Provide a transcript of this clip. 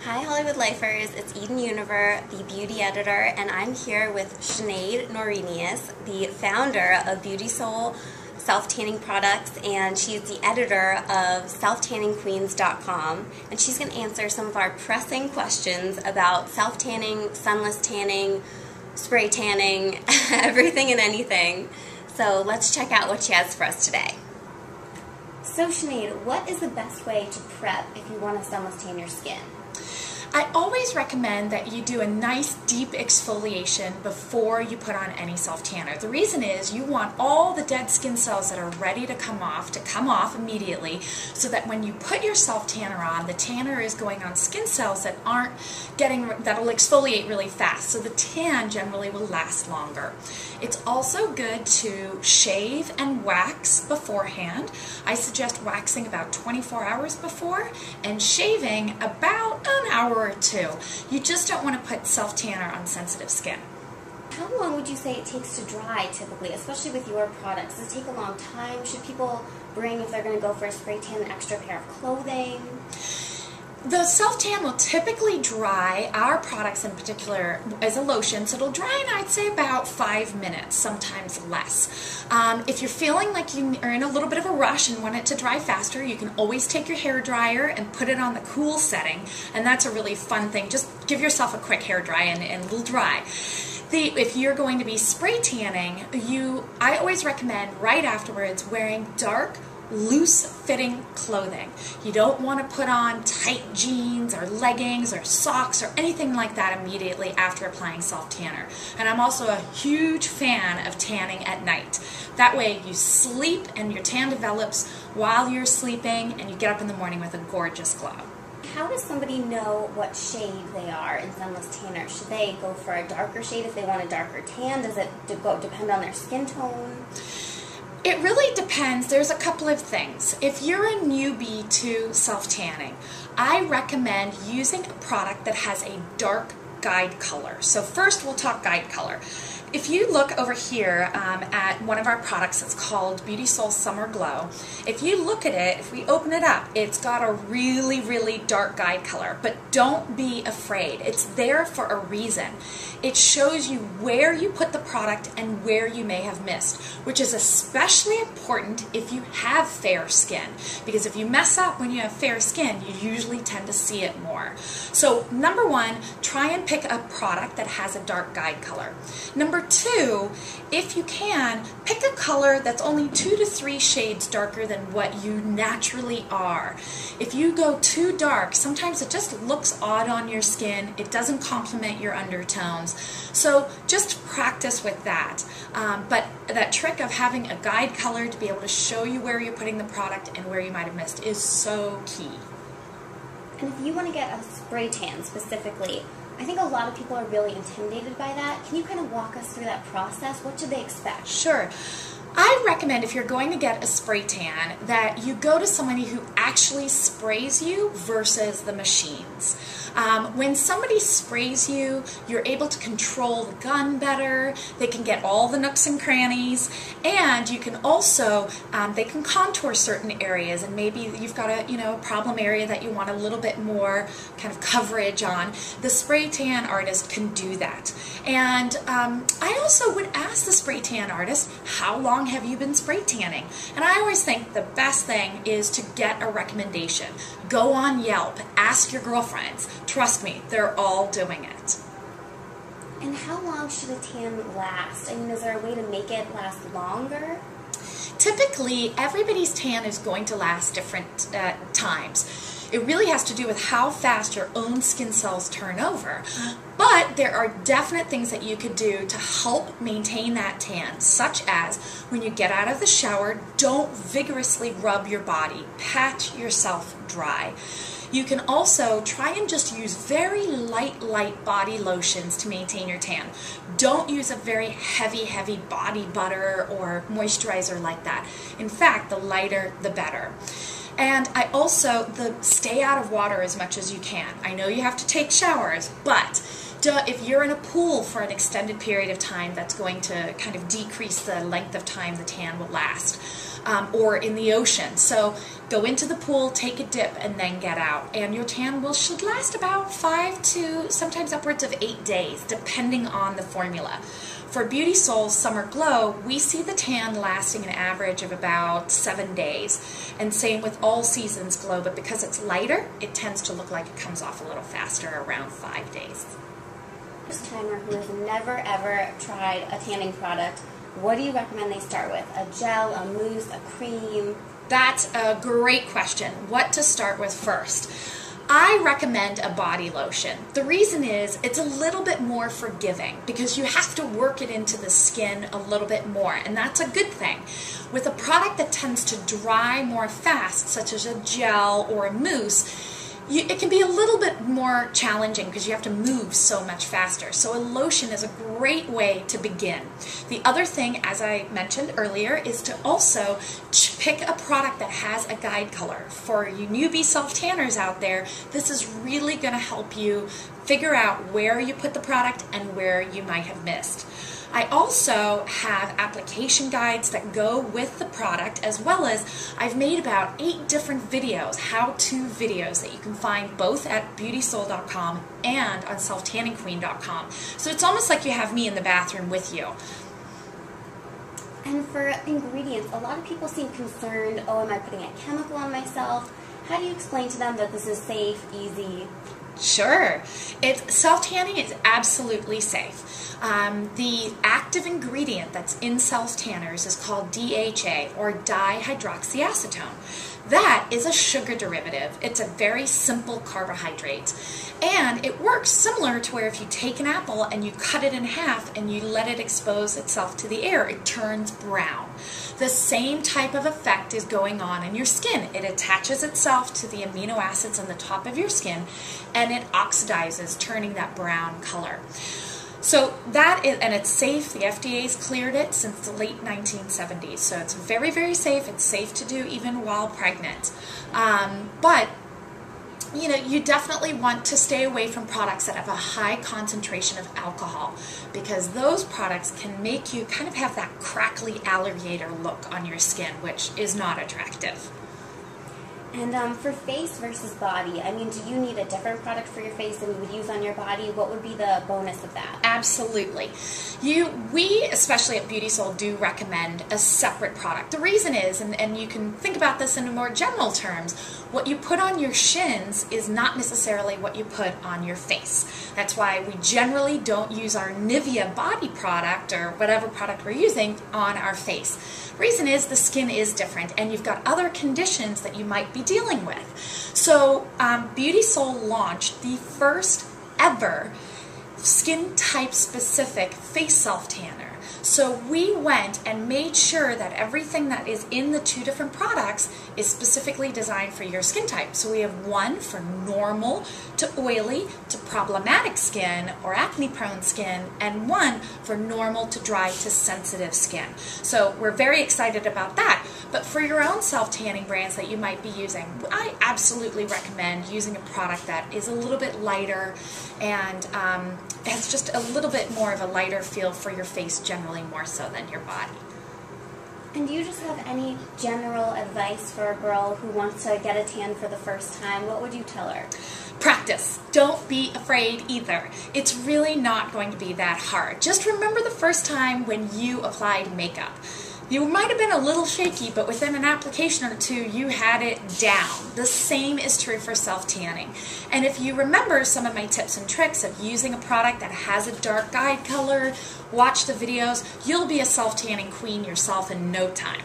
Hi Hollywood Lifers, it's Eden Univer, the beauty editor, and I'm here with Sinead Norenius, the founder of Beauty Soul Self-Tanning Products, and she's the editor of selftanningqueens.com, and she's going to answer some of our pressing questions about self-tanning, sunless tanning, spray tanning, everything and anything. So let's check out what she has for us today. So Sinead, what is the best way to prep if you want to sunless tan your skin? I always recommend that you do a nice deep exfoliation before you put on any self-tanner. The reason is you want all the dead skin cells that are ready to come off immediately, so that when you put your self-tanner on, the tanner is going on skin cells that that'll exfoliate really fast, so the tan generally will last longer. It's also good to shave and wax beforehand. I suggest waxing about 24 hours before and shaving about an hour or two. You just don't want to put self-tanner on sensitive skin. How long would you say it takes to dry typically, especially with your products? Does it take a long time? Should people bring, if they're going to go for a spray tan, an extra pair of clothing? The self-tan will typically dry, our products in particular, as a lotion, so it'll dry in, I'd say, about 5 minutes, sometimes less. If you're feeling like you are in a little bit of a rush and want it to dry faster, you can always take your hair dryer and put it on the cool setting, and that's a really fun thing. Just give yourself a quick hair dry and it'll dry. If you're going to be spray tanning, I always recommend right afterwards wearing dark, loose-fitting clothing. You don't want to put on tight jeans or leggings or socks or anything like that immediately after applying self-tanner. And I'm also a huge fan of tanning at night. That way you sleep and your tan develops while you're sleeping, and you get up in the morning with a gorgeous glow. How does somebody know what shade they are in sunless tanner? Should they go for a darker shade if they want a darker tan? Does it depend on their skin tone? It really depends. There's a couple of things. If you're a newbie to self-tanning, I recommend using a product that has a dark guide color. So first we'll talk guide color. If you look over here at one of our products, it's called Beauty Soul Summer Glow. If you look at it, if we open it up, it's got a really, really dark guide color. But don't be afraid. It's there for a reason. It shows you where you put the product and where you may have missed, which is especially important if you have fair skin. Because if you mess up when you have fair skin, you usually tend to see it more. So number one, try and pick a product that has a dark guide color. Number two, if you can, pick a color that's only 2 to 3 shades darker than what you naturally are. If you go too dark, sometimes it just looks odd on your skin. It doesn't complement your undertones. So just practice with that. But that trick of having a guide color to be able to show you where you're putting the product and where you might have missed is so key. And if you want to get a spray tan specifically, I think a lot of people are really intimidated by that. Can you kind of walk us through that process? What should they expect? Sure. I recommend, if you're going to get a spray tan, that you go to somebody who actually sprays you versus the machines. When somebody sprays you, you're able to control the gun better. They can get all the nooks and crannies, and you can also, they can contour certain areas, and maybe you've got a problem area that you want a little bit more kind of coverage on. The spray tan artist can do that. And I also would ask the spray tan artist, how long have you been spray tanning? And I always think the best thing is to get a recommendation. Go on Yelp, ask your girlfriends. Trust me, they're all doing it. And how long should a tan last? I mean, is there a way to make it last longer? Typically, everybody's tan is going to last different times. It really has to do with how fast your own skin cells turn over. But there are definite things that you could do to help maintain that tan, such as when you get out of the shower, don't vigorously rub your body. Pat yourself dry. You can also try and just use very light body lotions to maintain your tan. Don't use a very heavy body butter or moisturizer like that. In fact, the lighter, the better. And I also, stay out of water as much as you can. I know you have to take showers, but if you're in a pool for an extended period of time, that's going to kind of decrease the length of time the tan will last. or in the ocean. So go into the pool, take a dip, and then get out. And your tan should last about 5 to sometimes upwards of 8 days, depending on the formula. For Beauty Soul Summer Glow, we see the tan lasting an average of about 7 days. And same with All Seasons Glow, but because it's lighter, it tends to look like it comes off a little faster, around 5 days. First timer who has never ever tried a tanning product, what do you recommend they start with? A gel, a mousse, a cream? That's a great question. What to start with first? I recommend a body lotion. The reason is it's a little bit more forgiving because you have to work it into the skin a little bit more, and that's a good thing. With a product that tends to dry more fast, such as a gel or a mousse, it can be a little bit more challenging because you have to move so much faster. So a lotion is a great way to begin. The other thing, as I mentioned earlier, is to also pick a product that has a guide color. For you newbie self-tanners out there, this is really going to help you figure out where you put the product and where you might have missed. I also have application guides that go with the product, as well as I've made about 8 different videos, how-to videos that you can find both at beautysoul.com and on selftanningqueen.com. So it's almost like you have me in the bathroom with you. And for ingredients, a lot of people seem concerned, oh, am I putting a chemical on myself? How do you explain to them that this is safe, easy? Sure. Self-tanning is absolutely safe. The active ingredient that's in self-tanners is called DHA, or dihydroxyacetone. That is a sugar derivative. It's a very simple carbohydrate. And it works similar to where if you take an apple and you cut it in half and you let it expose itself to the air, it turns brown. The same type of effect is going on in your skin. It attaches itself to the amino acids on the top of your skin and it oxidizes, turning that brown color. So that is, and it's safe. The FDA's cleared it since the late 1970s. So it's very, very safe. It's safe to do even while pregnant. But you know, you definitely want to stay away from products that have a high concentration of alcohol, because those products can make you kind of have that crackly alligator look on your skin, which is not attractive. And for face versus body, I mean, do you need a different product for your face than you would use on your body? What would be the bonus of that? Absolutely. We, especially at Beauty Soul, do recommend a separate product. The reason is, and you can think about this in more general terms, what you put on your shins is not necessarily what you put on your face. That's why we generally don't use our Nivea body product or whatever product we're using on our face. The reason is the skin is different and you've got other conditions that you might be dealing with. So Beauty Soul launched the first ever skin type specific face self-tanner. So we went and made sure that everything that is in the 2 different products is specifically designed for your skin type. So we have one for normal to oily to problematic skin or acne prone skin, and one for normal to dry to sensitive skin. So we're very excited about that. But for your own self-tanning brands that you might be using, I absolutely recommend using a product that is a little bit lighter and has just a little bit more of a lighter feel for your face, generally more so than your body. And do you just have any general advice for a girl who wants to get a tan for the first time? What would you tell her? Practice. Don't be afraid either. It's really not going to be that hard. Just remember the first time when you applied makeup. You might have been a little shaky, but within an application or 2, you had it down. The same is true for self-tanning. And if you remember some of my tips and tricks of using a product that has a dark guide color, watch the videos, you'll be a self-tanning queen yourself in no time.